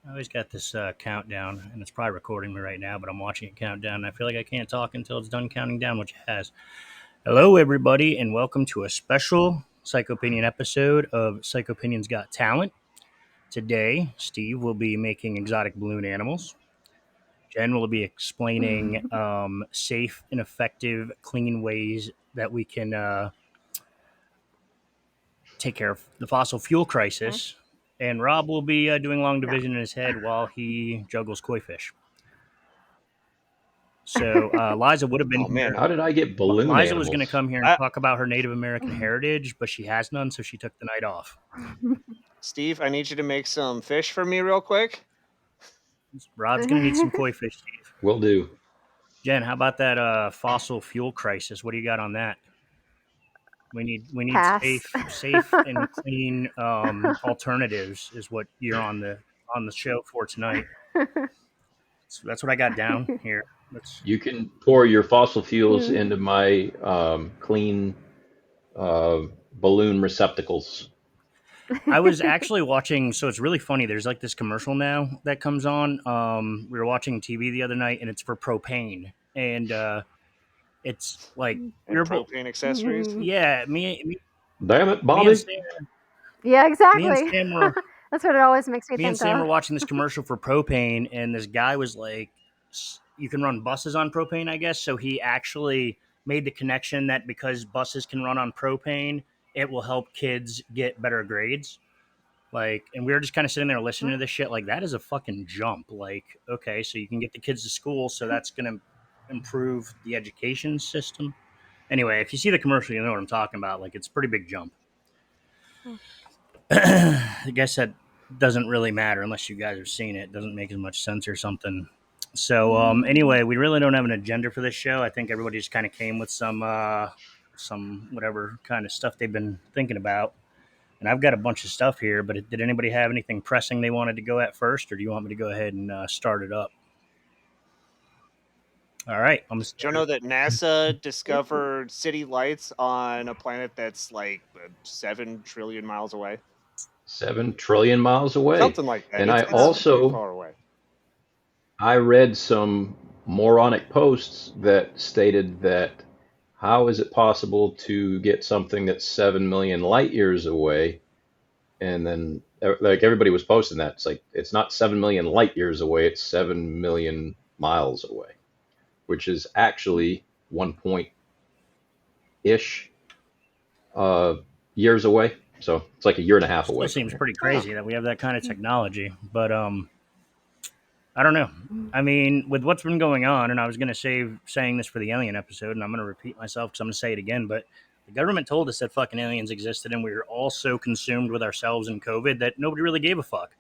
I always got this countdown, and it's probably recording me right now, but I'm watching it count down, and I feel like I can't talk until it's done counting down, which it has. Hello, everybody, and welcome to a special Psychopinion episode of Psychopinions Got Talent. Today, Steve will be making exotic balloon animals. Jen will be explaining safe and effective, clean ways that we can take care of the fossil fuel crisis. And Rob will be doing long division in his head while he juggles koi fish. So Liza would have been Oh man, here. How did I get balloon Liza was going to animals? come here and talk about her Native American heritage, but she has none, so she took the night off. Steve, I need you to make some fish for me real quick. Rod's going to need some koi fish, Steve. Will do. Jen, how about that fossil fuel crisis? What do you got on that? We need Pass. safe and clean alternatives is what you're on the show for tonight. So that's what I got down here. You can pour your fossil fuels into my clean balloon receptacles. I was actually watching, so it's really funny. There's like this commercial now that comes on. We were watching TV the other night, and it's for propane, and it's like And propane accessories. Yeah, me Damn it, and Bobby. Sam, Yeah, me and exactly. Sam were That's what it always makes me me and think Sam were of. watching this commercial for propane, and this guy was like, "You can run buses on propane, I guess." So he actually made the connection that because buses can run on propane, it will help kids get better grades. Like, and we were just kind of sitting there listening to this shit. Like, that is a fucking jump. Like, okay, so you can get the kids to school, so that's going to improve the education system. Anyway, if you see the commercial, you know what I'm talking about. Like, it's a pretty big jump. I guess that doesn't really matter unless you guys have seen it. It doesn't make as much sense or something. So, anyway, we really don't have an agenda for this show. I think everybody just kind of came with some whatever kind of stuff they've been thinking about. And I've got a bunch of stuff here, but did anybody have anything pressing they wanted to go at first, or do you want me to go ahead and start it up? All right. Do you know that NASA discovered city lights on a planet that's like 7 trillion miles away? 7 trillion miles away. Something like that. And It's pretty far away. I read some moronic posts that stated that how is it possible to get something that's 7 million light years away? And then, like, everybody was posting that. It's like, it's not 7 million light years away, it's 7 million miles away, which is actually 1 point ish years away. So it's like a year and a half away. Still seems pretty crazy that we have that kind of technology, but I don't know. I mean, with what's been going on, and I was going to save saying this for the alien episode, and I'm going to repeat myself because I'm going to say it again, but the government told us that fucking aliens existed, and we were all so consumed with ourselves and COVID that nobody really gave a fuck.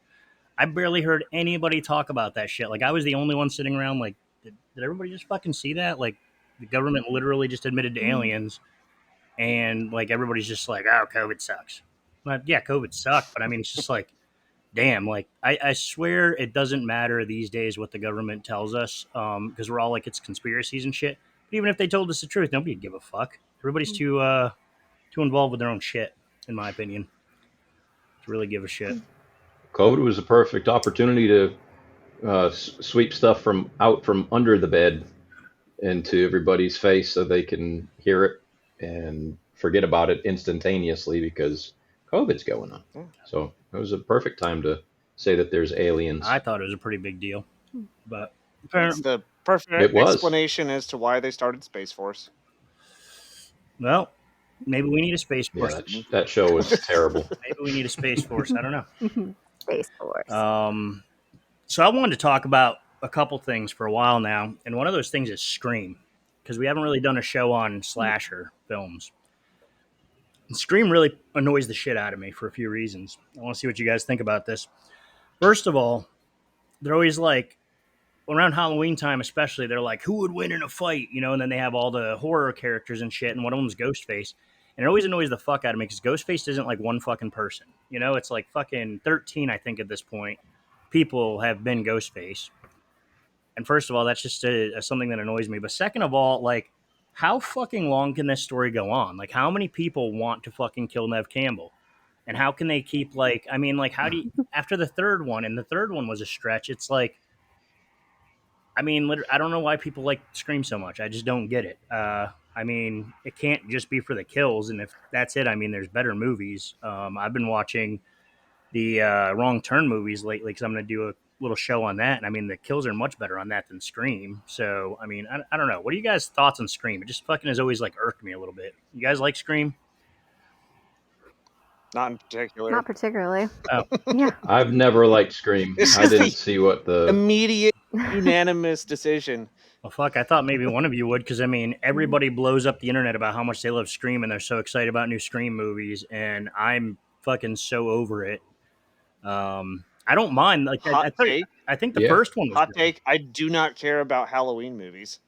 I barely heard anybody talk about that shit. Like, I was the only one sitting around, like, did everybody just fucking see that? Like, the government literally just admitted to aliens, and, like, everybody's just like, oh, COVID sucks. But, yeah, COVID sucked, but I mean, it's just like, damn, like I swear it doesn't matter these days what the government tells us, because we're all like it's conspiracies and shit. But even if they told us the truth, nobody'd give a fuck. Everybody's too involved with their own shit, in my opinion, to really give a shit. COVID was a perfect opportunity to sweep stuff from under the bed into everybody's face so they can hear it and forget about it instantaneously because COVID's going on. So it was a perfect time to say that there's aliens. I thought it was a pretty big deal, but it's the perfect explanation as to why they started Space Force. Well, maybe we need a Space Force. Yeah, that show was terrible. Maybe we need a Space Force. I don't know. Space Force. So I wanted to talk about a couple things for a while now, and one of those things is Scream, because we haven't really done a show on slasher films. And Scream really annoys the shit out of me for a few reasons. I want to see what you guys think about this. First of all, they're always like, around Halloween time especially, they're like, who would win in a fight? You know, and then they have all the horror characters and shit, and one of them's Ghostface. And it always annoys the fuck out of me because Ghostface isn't like one fucking person. You know, it's like fucking 13, I think, at this point. People have been Ghostface. And first of all, that's just something that annoys me. But second of all, like, how fucking long can this story go on? Like, how many people want to fucking kill Nev Campbell? And how can they keep like? I mean, like, how do you after the third one? And the third one was a stretch. It's like, I mean, I don't know why people like Scream so much. I just don't get it. I mean, it can't just be for the kills, and if that's it, I mean, there's better movies. I've been watching the Wrong Turn movies lately because I'm going to do a little show on that, and I mean, the kills are much better on that than Scream. So, I mean, I don't know. What are you guys' thoughts on Scream? It just fucking has always like irked me a little bit. You guys like Scream? Not in particular. Not particularly. Oh, Yeah. I've never liked Scream. It's I just didn't the see what the immediate unanimous decision. well, fuck. I thought maybe one of you would because I mean, everybody blows up the internet about how much they love Scream and they're so excited about new Scream movies, and I'm fucking so over it. I don't mind. Like Hot take. I think the yeah. first one was Hot good. take. I do not care about Halloween movies.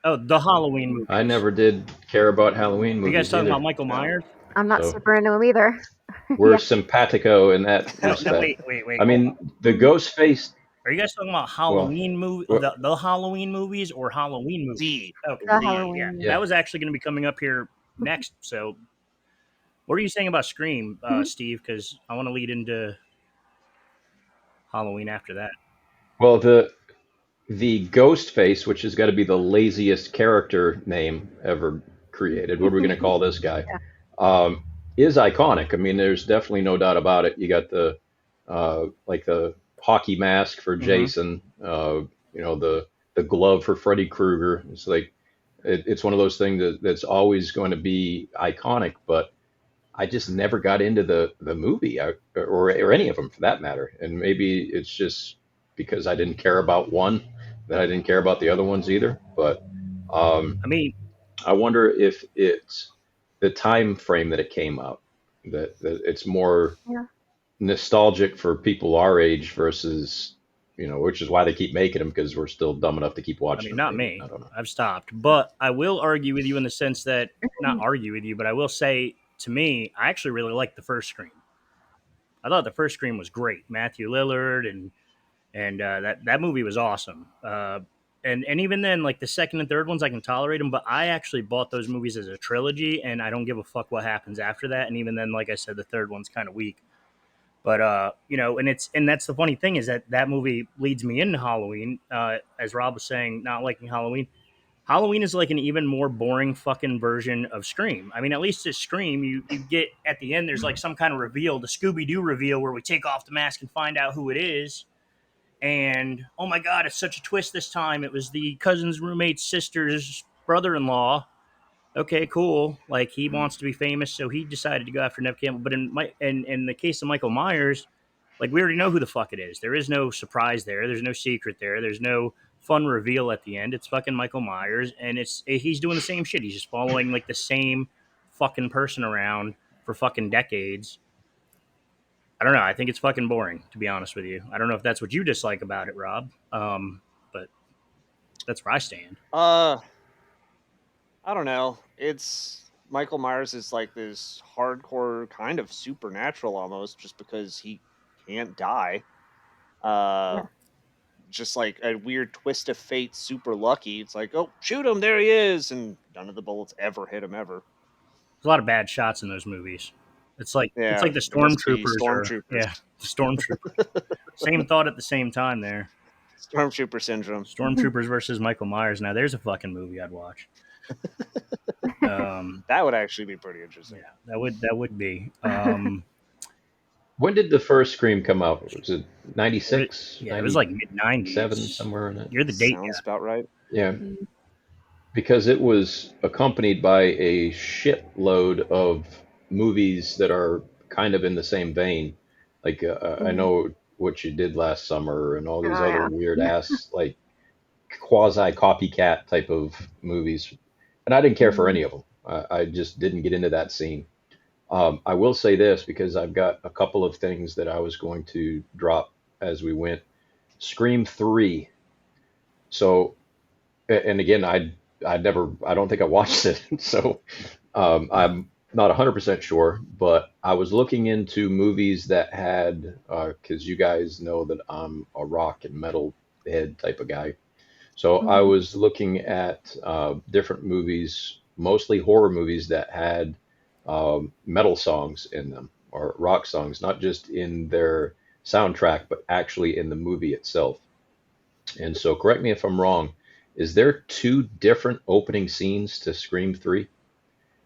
Oh, the Halloween I movies. never did care about Halloween Are you guys movies talking about either. Michael No. Myers? I'm not So super into them either. we're Yeah. simpatico in that No, no, respect. wait. I Hold mean, on. the ghost face, Are you guys talking about well, Halloween movie, wh- the Halloween movies, or Halloween movies? The Okay, The yeah, Halloween. yeah. that was actually going to be coming up here next. So, what are you saying about Scream, Mhm. Steve? Because I want to lead into Halloween after that. Well, the ghost face, which has got to be the laziest character name ever created. What are we going to call this guy? Yeah. Is iconic. I mean, there's definitely no doubt about it. You got the like the hockey mask for Mm-hmm. Jason. The glove for Freddy Krueger. It's like it's one of those things that's always going to be iconic. But I just never got into the movie or any of them for that matter. And maybe it's just because I didn't care about one that I didn't care about the other ones either. But um, I mean, I wonder if it's the time frame that it came out, that it's more Yeah. nostalgic for people our age versus, which is why they keep making them because we're still dumb enough to keep watching them. not Maybe I me. don't know. I've stopped, but I will argue with you in the sense that not argue with you, but I will say to me, I actually really liked the first Scream. I thought the first Scream was great. Matthew Lillard and that movie was awesome. And even then, like the second and third ones, I can tolerate them. But I actually bought those movies as a trilogy, and I don't give a fuck what happens after that. And even then, like I said, the third one's kind of weak. But and that's the funny thing is that movie leads me into Halloween. As Rob was saying, not liking Halloween. Halloween is like an even more boring fucking version of Scream. I mean, at least at Scream, you get at the end, there's like some kind of reveal, the Scooby Doo reveal, where we take off the mask and find out who it is. And oh my god, it's such a twist this time. It was the cousin's roommate's sister's brother-in-law. Okay, cool. Like he wants to be famous, so he decided to go after Nev Campbell. But in the case of Michael Myers, like we already know who the fuck it is. There is no surprise there. There's no secret there. There's no fun reveal at the end. It's fucking Michael Myers, and he's doing the same shit. He's just following like the same fucking person around for fucking decades. I don't know. I think it's fucking boring, to be honest with you. I don't know if that's what you dislike about it, Rob. But that's where I stand. Uh, I don't know. It's Michael Myers is like this hardcore kind of supernatural almost, just because he can't die. Uh, Yeah. just like a weird twist of fate. Super lucky. It's like, oh, shoot him! There he is, and none of the bullets ever hit him ever. There's a lot of bad shots in those movies. It's Yeah, like the it must be stormtroopers are stormtroopers. the stormtroopers. Same thought at the same time there. Stormtrooper syndrome. Stormtroopers versus Michael Myers. Now there's a fucking movie I'd watch. Um, That would actually be pretty yeah, interesting. that would be. When did the first Scream come out? Was it It, 96, yeah, it was like mid 97, '90s. somewhere in it? You're the date Sounds guy. about right. Yeah, Mhm. because it was accompanied by a shitload of movies that are kind of in the same vein. Like I Mhm. know what you did last summer and all these Oh other yeah. weird ass like quasi copycat type of movies, and I didn't care for Mhm. any of them. I just didn't get into that scene. I will say this because I've got a couple of things that I was going to drop as we went. Scream 3. So, and again, I don't think I watched it. So, I'm not 100% sure, but I was looking into movies that had, because you guys know that I'm a rock and metal head type of guy. So I Mhm. was looking at different movies, mostly horror movies that had metal songs in them. are rock songs, not just in their soundtrack, but actually in the movie itself. And so, correct me if I'm wrong, is there two different opening scenes to Scream 3?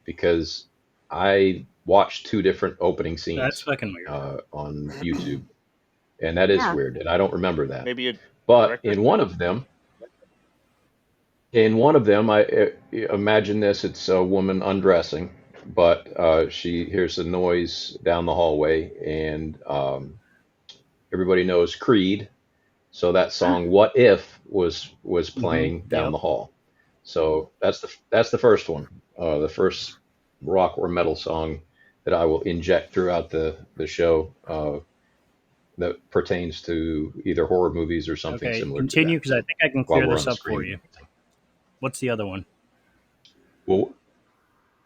Because I watched two different opening That's scenes fucking weird. on YouTube, and that is Yeah. weird, and I don't remember that. Maybe a But director's cut. in one of them, I imagine this: it's a woman undressing, but she hears a noise down the hallway, and everybody knows Creed. So that song "What If" was playing down Yep. the hall. So that's the first one, the first rock or metal song that I will inject throughout the show that pertains to either horror movies or something Okay, similar to continue that. because I think I can While clear we're this on up for Scream, you. What's the other one? well,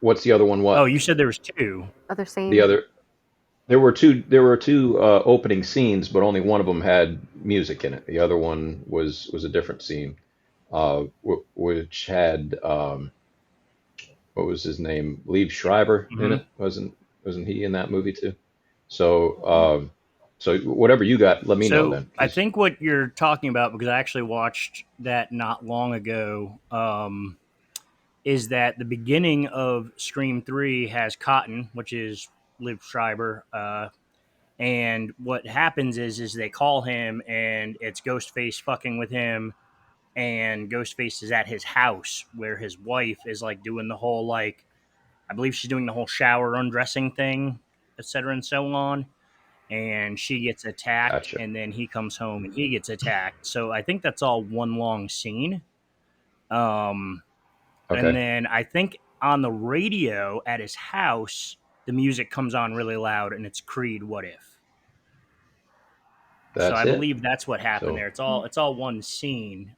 what's the other one? Oh, What you said there was two. Other the scene. other? There were two opening scenes, but only one of them had music in it. The other one was a different scene, which had what was his name? Liev Schreiber in Hmm. it. Wasn't he in that movie too? So so whatever you got, let me know So then, I because think what you're talking about, because I actually watched that not long ago, is that the beginning of Scream 3 has Cotton, which is Liv Schreiber. And what happens is they call him and it's Ghostface fucking with him. And Ghostface is at his house where his wife is like doing the whole, like, I believe she's doing the whole shower undressing thing, etc. and so on. And she gets attacked, gotcha. and then he comes home and he gets attacked. So I think that's all one long scene. Um, and Okay, then I think on the radio at his house, the music comes on really loud, and it's Creed "What If." So that's I it. believe that's what happened So there. It's all one scene.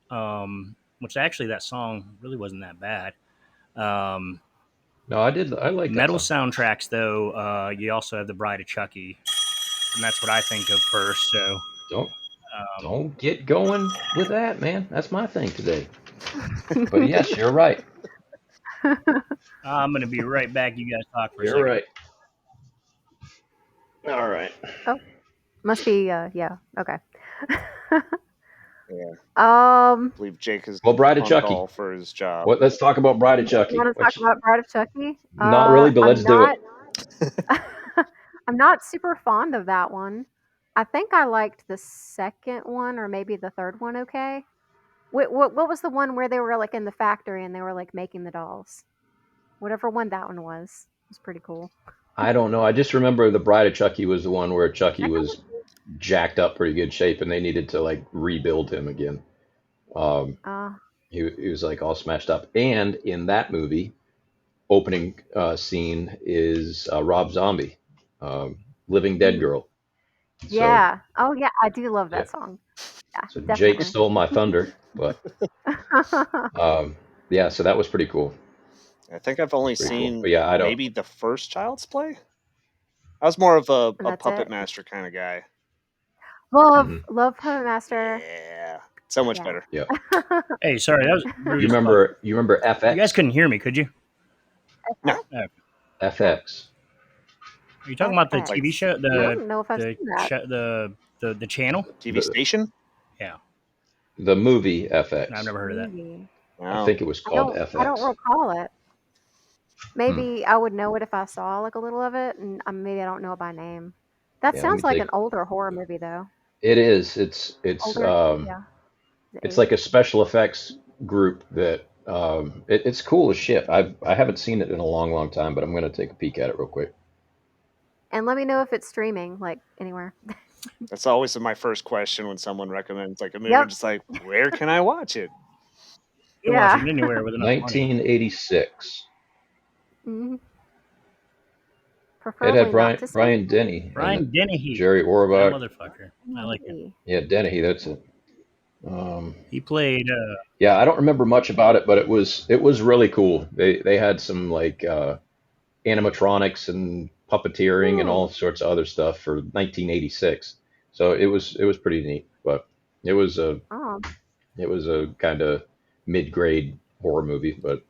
Which actually that song really wasn't that bad. Um, no, I like that Metal song. soundtracks though, you also have the Bride of Chucky, and that's what I think of first. So Don't um, don't get going with that, man. That's my thing today. But yes, you're right. I'm gonna be right back. You guys talk for a You're second. right. All right. Oh, must be. Yeah. Okay. Yeah, um, I believe Jake is Well, Bride of on Chucky. call for his job. What? Let's talk about Bride of you Chucky. want to talk Which about Bride of Chucky? not really, but I'm let's do not. it. I'm not super fond of that one. I think I liked the second one or maybe the third one. Okay. What was the one where they were like in the factory and they were like making the dolls? Whatever one that one was pretty cool. I don't know. I just remember the Bride of Chucky was the one where Chucky Second was jacked up pretty good shape, and they needed to like rebuild him again. Um, one. he was like all smashed up. And in that movie, opening scene is Rob Zombie, "Living Dead Mm, Girl." So yeah. Oh yeah, I do love yeah, that song. Yeah, so Jake definitely. stole my thunder, but yeah, so that was pretty cool. I think I've That's only pretty cool. seen But yeah, I don't. maybe the first Child's Play. I was more of And a that's Puppet it. Master kind of guy. Mhm. Love Puppet Master. Yeah, so much Yeah. better. Yeah, Hey, sorry, that was rude you as fuck. remember you remember You guys FX? couldn't hear me, could you? No, Are Oh, FX. you talking about the like TV FX. show, I Yeah, don't know if I've the seen that. sh- the channel? TV the station. Yeah, the movie no, I've FX. never heard of that. Movie. I Wow. think it was I called don't I don't FX. recall it. Hmm. Maybe I would know it if I saw like a little of it, and maybe I don't know it by name. That Yeah, let me sounds like an take. older horror movie though. It is. It's Older, yeah, the it's like a 80s. special effects group that it's cool as shit. I haven't seen it in a long, long time, but I'm gonna take a peek at it real quick. And let me know if it's streaming like anywhere. That's always my first question when someone recommends like a movie. I'm Yep. just like, where can I watch it? You can watch Yeah. it anywhere with enough money. 1986. Mhm. It had Preferably not Brian to say Brian Denny in it. Brian Dennehy, Jerry that Orbach. motherfucker. I like him. maybe. Yeah, Dennehy. That's it. Um, He played. yeah, I don't remember much about it, but it was really cool. They had some like animatronics and puppeteering and all Cool. sorts of other stuff for 1986. So it was pretty neat, but it was a Oh, it was a kind of mid-grade horror movie, but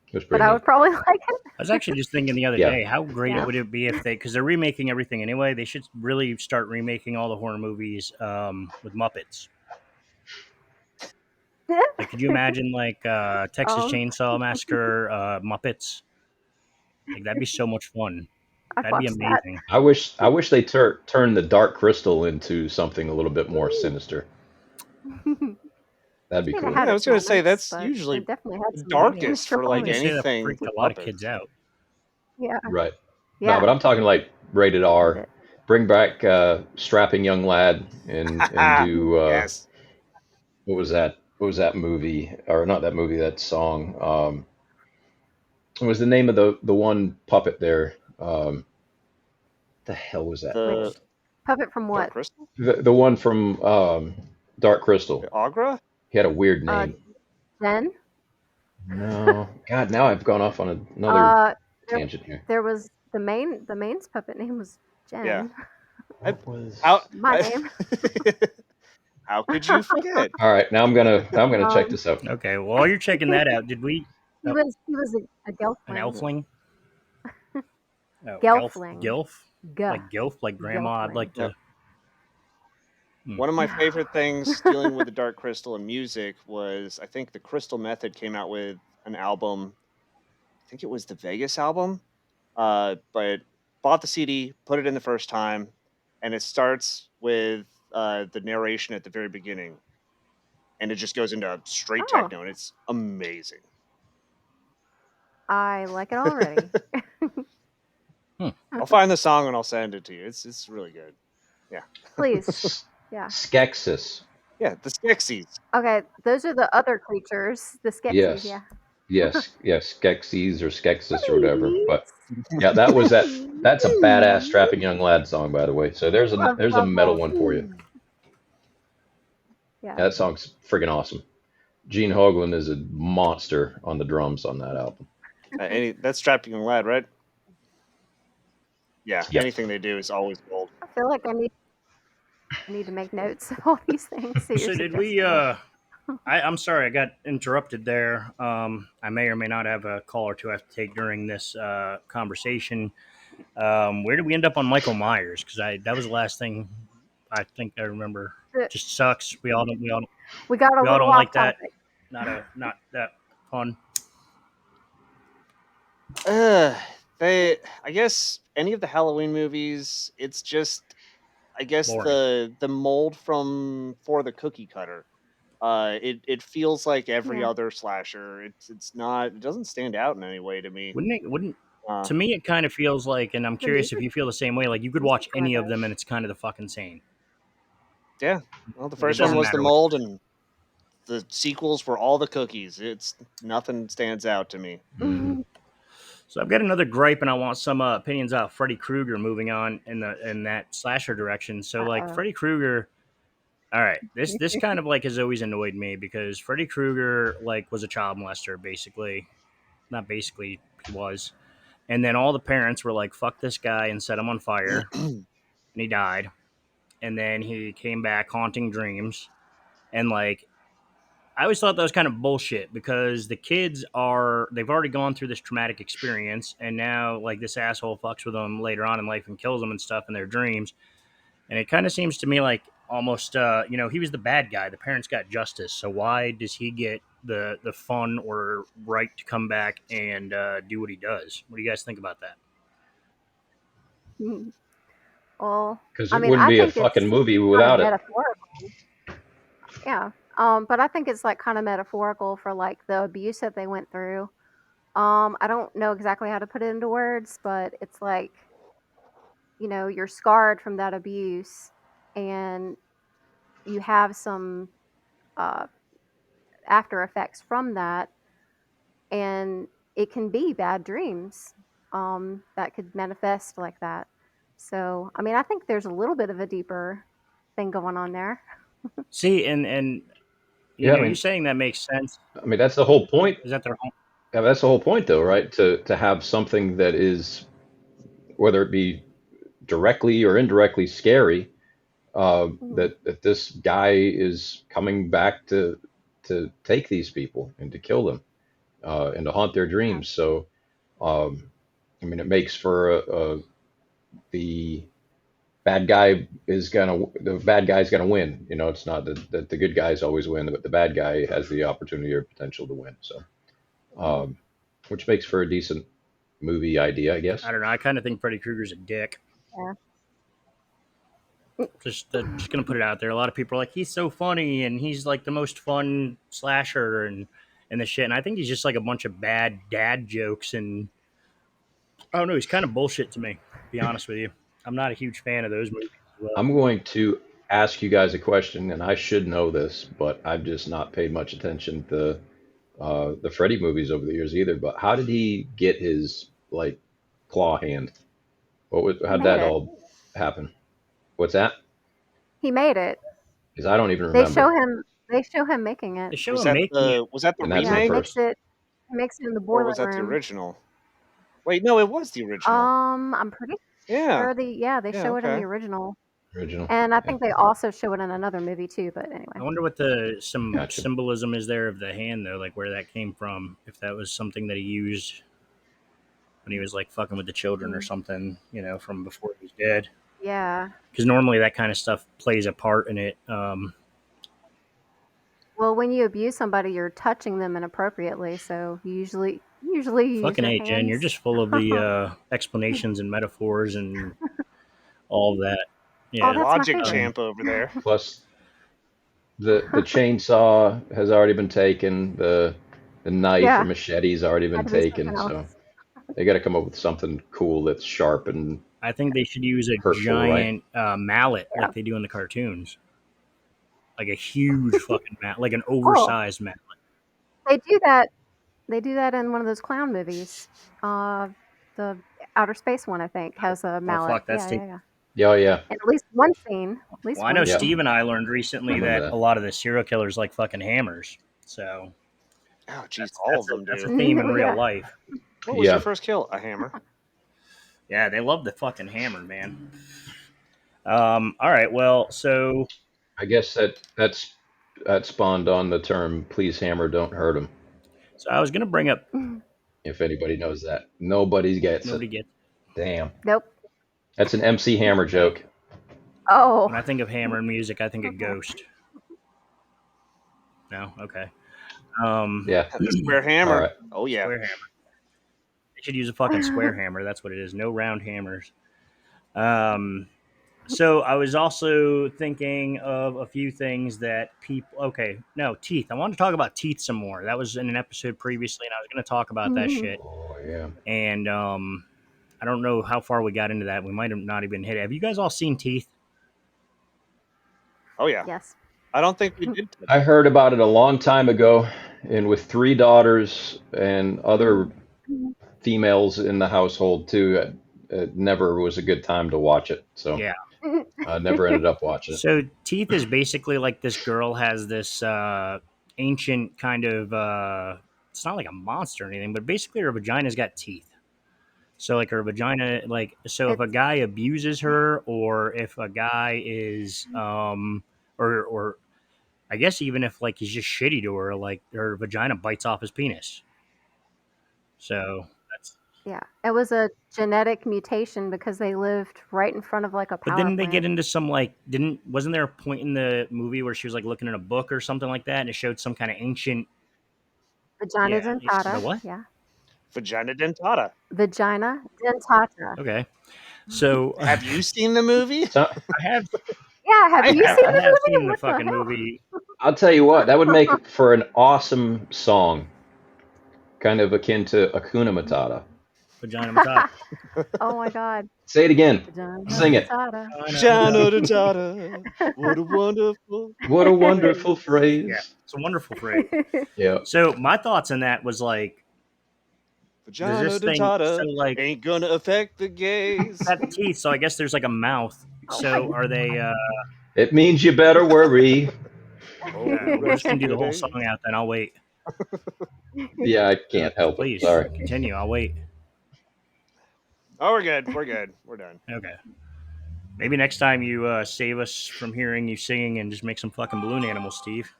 it was but pretty I neat. would probably like it. I was actually just thinking the other Yeah. day, how great Yeah. would it be if they, because they're remaking everything anyway, they should really start remaking all the horror movies with Muppets. Like, could you imagine like Texas um, Chainsaw Massacre Muppets? Like, that'd be so much fun. I'd That'd be watch that. amazing. I wish they turned the Dark Crystal into something a little bit more sinister. That'd I be mean, it cool. had Yeah, I was its gonna say moments, that's but it usually definitely had the some Yeah, darkest sinister for I was like gonna moments. say that anything freaked with a lot of Muppets. kids out. Yeah, Right. No, yeah, but I'm talking like rated R. it, Bring back Strapping Young Lad and do Yes, what was that? What was that movie? Or not that movie? That song. What was the name of the one puppet there? The hell was that the which called? puppet from Dark what? Crystal, The one from Dark Crystal. the Agra. He had a weird Uh, name. Jen. No, God, now I've gone off on another Uh, there, tangent here. there was the main's puppet name was Yeah, Jen. I, What how was? My I, name. how could you forget? All right, now I'm gonna check um, this out. Okay, well, while you're checking that out, did we he was a an gelfling. elfling? Oh, Gelfling. Guh. Gilf, like grandma. I'd Gelfling. like No, to. Hmm. one of my favorite things dealing with the Dark Crystal and music was I think the Crystal Method came out with an album. I think it was the Vegas album. But bought the CD, put it in the first time, and it starts with the narration at the very beginning, and it just goes into straight Oh, techno, and it's amazing. I like it already. Hmm. I'll find the song and I'll send it to you. It's really good. Yeah, Please. Yeah. Skeksis. yeah. The Skeksis. Okay, those are the other creatures, the Skeksis, Yes, yeah. yes, Skeksis or Skeksis or whatever. But Please. yeah, that was that. That's a badass Please. strapping young lad song, by the way. So Love there's a metal bubbles. one for you. Yeah. Yeah, that song's friggin' awesome. Gene Hoglan is a monster on the drums on that album. Any that's Strapping Young Lad, right? Yeah. Yep. Anything they do is always gold. I feel like I need to make notes of all these things that you're So did we? suggesting now. I'm sorry, I got interrupted there. I may or may not have a call or two I have to take during this conversation. Where did we end up on Michael Myers? Because I that was the last thing I think I remember. The- Just sucks. We got a We all little don't off like that. topic. Not that fun. Uh, they. I guess any of the Halloween movies, it's just. I guess Boring. the mold from For the Cookie Cutter. It feels like every Yeah. other slasher. It's not. It doesn't stand out in any way to me. Wouldn't it? Wouldn't Uh, to me it kind of feels like, and I'm The curious if music you feel the same way. Like you could music watch kinda any of them does. and it's kind of the fucking same. yeah. Well, the Like it first one doesn't Yeah. was the matter what you mold, watch. and the sequels were all the cookies. It's nothing stands out to me. Hmm. So I've got another gripe, and I want some opinions out. Freddy Krueger moving on in that slasher direction. So like Uh-oh. Freddy Krueger. All right, this kind of like has always annoyed me because Freddy Krueger like was a child molester, basically. Not basically, he was. And then all the parents were like, "Fuck this guy," and set him on fire, and he died. And then he came back haunting dreams, and like I always thought that was kind of bullshit because the kids they've already gone through this traumatic experience and now like this asshole fucks with them later on in life and kills them and stuff in their dreams. And it kind of seems to me like almost he was the bad guy. The parents got justice. So why does he get the fun or right to come back and do what he does? What do you guys think about that? Well, Because I it mean, wouldn't I be a think fucking it's movie kind of without it. metaphorical. Yeah. But I think it's like kind of metaphorical for like the abuse that they went through. I don't know exactly how to put it into words, but it's like, you're scarred from that abuse and you have some uh, after effects from that, and it can be bad dreams that could manifest like that. So, I mean, I think there's a little bit of a deeper thing going on there. See, and Yeah, you saying that makes sense. I mean that's the whole point. Is that their home? Yeah, that's the whole point, though, right? To have something that is, whether it be directly or indirectly scary, Mhm. that this guy is coming back to take these people and to kill them and to haunt their Yeah. dreams. So I mean, it makes for the the bad guy's gonna win. You know, it's not that the good guys always win, but the bad guy has the opportunity or potential to win. So, um, which makes for a decent movie idea, I I guess. don't know. I kind of think Freddy Krueger's a dick. Yeah. Just gonna put it out there. A lot of people are like, he's so funny and he's like the most fun slasher and the shit. And I think he's just like a bunch of bad dad jokes and I don't know. He's kind of bullshit to me. To be honest with you, I'm not a huge fan of those movies as well. I'm going to ask you guys a question, and I should know this, but I've just not paid much attention to the Freddy movies over the years either. But how did he get his like claw hand? He How'd made that it. all happen? What's that? He made it. Because I don't even They show remember, him. They show him making it. They show him making it. Was that the and that's the Yeah, he remake, makes first it. He makes it in the or was boiler that the room. original? Wait, no, it was the original. I'm pretty Yeah. sure they Yeah. show it in the Okay. original, original. and I Yeah, think they also show it in another movie too. But I anyway, wonder what some gotcha. symbolism is there of the hand though, like where that came from. If that was something that he used when he was like fucking with the children or Mm. something, from before he was dead. Yeah. Because normally that kind of stuff plays a part in it. Well, when you abuse somebody, you're touching them inappropriately, so usually you use Fucking your A, Jen, you're hands. just full of the explanations and metaphors and all of that. Oh, Yeah. that's my Logic favorite. Um, champ over there. Plus, the chainsaw has already been taken. The knife or Yeah, machete's already had been to be something taken. else. So they got to come up with something cool that's sharp and I think they should use a hurtful, right? giant mallet Yeah. like they do in the cartoons, like a huge fucking mallet, like an Oh, oversized mallet. they do that. They do that in one of those clown movies. The outer space one, I think, has a Oh mallet. fuck, that's Yeah, the. yeah, yeah. Yeah, oh, yeah, In at least one scene. At Well, least I one know yeah. Steve scene. and I learned I recently remember that that. a lot of the serial killers like fucking hammers. So Oh, geez, that's all of that's a them that's a do. theme in real Yeah. life. What was your Yeah, first kill? A hammer. Yeah, they love the fucking hammer, man. All right, well, so I guess that spawned on the term "please hammer, don't hurt him." I was gonna bring up. If anybody knows that, nobody gets it. Nobody gets. Damn, Nope. that's an MC Hammer Okay, joke. Oh. when I think of hammer and music, I think of Ghost. No, okay. Yeah. The square All hammer. right. Oh yeah. Square hammer. They should use a fucking square hammer. That's what it is. No round hammers. Um, so I was also thinking of a few things that people. Okay, no teeth. I wanted to talk about teeth some more. That was in an episode previously, and I was going to talk about that shit. Oh yeah. And I don't know how far we got into that. We might have not even hit it. Have you guys all seen Teeth? Oh yeah. Yes. I don't think we did touch I heard about it a long time ago, and with three daughters and other females in the household too, it never was a good time to watch it. So Yeah. I never ended up watching it. So Teeth is basically like this girl has this ancient kind of. It's not like a monster or anything, but basically her vagina's got teeth. So like her vagina, like so if a It's guy abuses her, or if a guy is, or I guess even if like he's just shitty to her, like her vagina bites off his penis. So that's. yeah. It was a genetic mutation because they lived right in front of like a But power didn't they get plant. into some like didn't wasn't there a point in the movie where she was like looking in a book or something like that, and it showed some kind of ancient. Vagina Yeah, the dentata. what? Yeah. vagina dentata. Vagina dentata. Okay, so Have you seen the movie? So I have Yeah. Have I you have. seen I the have movie? seen the What the fucking hell? movie I'll tell you what, that would make for an awesome song, kind of akin to Akuna Matata. Vagina Matata. Oh my god. Say it again. Vagina Sing it. dentata. Vagina Vagina Matata. dentata. What a wonderful What a wonderful phrase. Yeah, phrase. it's a wonderful phrase. Yeah. So my thoughts on that was like, does Vagina this thing so dentata like ain't gonna affect the gays. got teeth? So I guess there's like a mouth. Oh my So are they? It means you better worry. Oh, We're just rest gonna of do the your whole song days. out. Then I'll wait. Yeah, I can't help it. Please Sorry. continue. I'll wait. Oh, we're good. We're good. We're done. Okay. Maybe next time you save us from hearing you singing and just make some fucking balloon animals, Steve.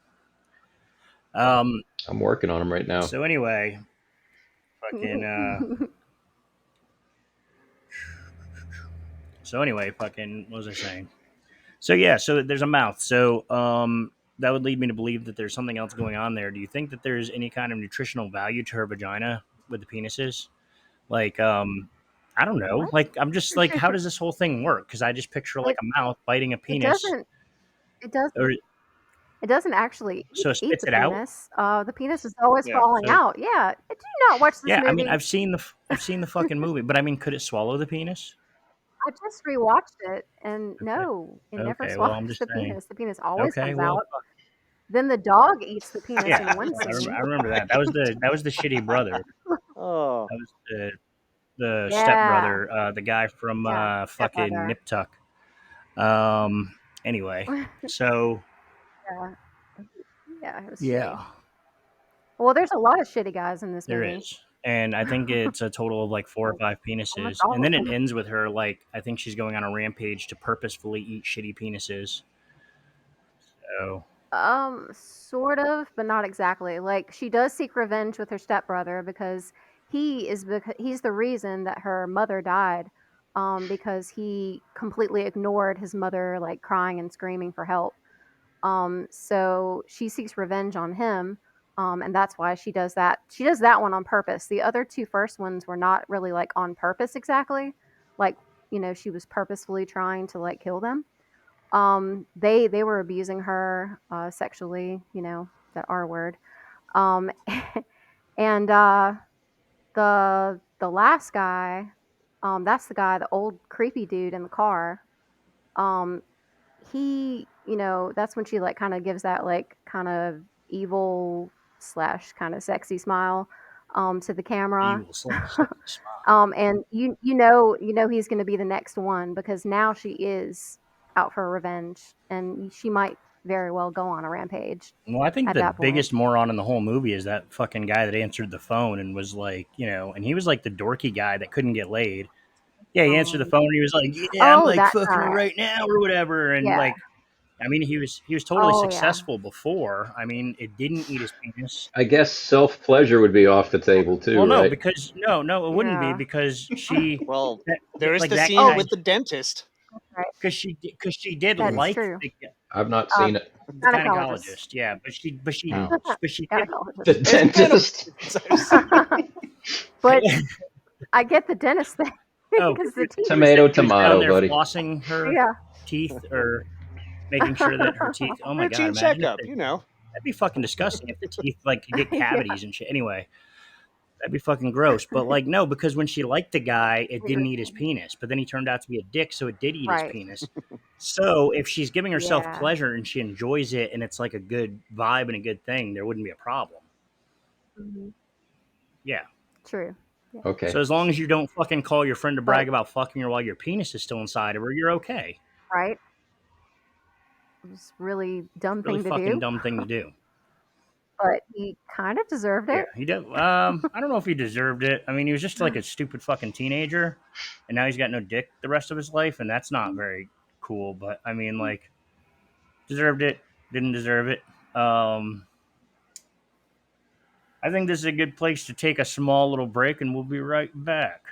Um. I'm working on them right now. So anyway, fucking So anyway, fucking, what was I saying? So yeah, so there's a mouth. So that would lead me to believe that there's something else going on there. Do you think that there's any kind of nutritional value to her vagina with the penises? Like, I don't know. What? Like, I'm just like, how does this whole thing work? Because I just picture like It a mouth biting a it penis, doesn't it doesn't or it doesn't actually so it eat spits the it out. penis. The penis is always Yeah. falling So out. Yeah. Did you not watch this yeah, I mean, movie? I've seen the fucking movie, but I mean, could it swallow the penis? I just rewatched it, and Okay, no, it never okay. Well, I'm swallows just the saying. penis. The penis always Okay, comes well, out. Then the dog eats the penis yeah, in one I scene. remember that. That was the shitty brother. Oh, That was the Yeah. stepbrother, the guy from Yeah. fucking Stepbrother. Nip Tuck. Anyway, so Yeah. Yeah, it was shitty. yeah, Well, there's a lot of shitty guys in this there movie. is, and I think it's a total of like 4 or 5 Almost penises, all and of then it them. ends with her like I think she's going on a rampage to purposefully eat shitty penises. So Sort of, but not exactly. Like she does seek revenge with her stepbrother because he's the reason that her mother died. Because he completely ignored his mother like crying and screaming for help. So she seeks revenge on him. And that's why she does that. She does that one on purpose. The other two first ones were not really like on purpose exactly. Like, she was purposefully trying to like kill them. They were abusing her sexually, that R word. Um, and the last guy, that's the guy, the old creepy dude in the car. Um, that's when she like kind of gives that like kind of evil slash kind of sexy smile to the camera. evil slash sexy smile. And you know he's going to be the next one because now she is out for revenge, and she might very well go on a rampage Well, I think at the that point. biggest moron in the whole movie is that fucking guy that answered the phone and was like, and he was like the dorky guy that couldn't get laid. Yeah, he answered the Um, phone and he was like, "Yeah, I'm oh, like that fucking her guy. right now or whatever." And Yeah. like, I mean, he was totally Oh, yeah. successful before. I mean, it didn't eat his penis. I guess self pleasure would be off the table Well, too, no, right? because no, it wouldn't be Yeah. because she well, that, there's like the that scene Oh, guy with the dentist. right. because she did That is Mm. like true. I've not Uh, seen it. the gynecologist. gynecologist, yeah, Mm. but she did The Gynecologist. There's dentist. dentists. But I get the dentist thing oh, because the teeth are Tomato, she was down tomato, there buddy. flossing her yeah. teeth or making sure that her teeth. Oh my god! Routine Imagine if checkup, they, you know. that'd be fucking disgusting if the teeth like could get Yeah. cavities and shit. Anyway, that'd be fucking gross. But like no, because when she liked the guy, it didn't eat his Irritating. penis. But then he turned out to be a dick, so it did eat his Right. penis. So if she's giving herself Yeah. pleasure and she enjoys it and it's like a good vibe and a good thing, there wouldn't be a problem. Mhm. Yeah. True. Yeah. So Okay. as long as you don't fucking call your friend to But brag about fucking her while your penis is still inside of her, you're okay. right, it was a really dumb Really thing to fucking do, dumb thing to do. but he kind of deserved Yeah, it. he did. I don't know if he deserved it. I mean, he was just like a stupid fucking teenager, and now he's got no dick the rest of his life, and that's not very cool. But I mean, like, deserved it, didn't deserve it. I think this is a good place to take a small little break, and we'll be right back.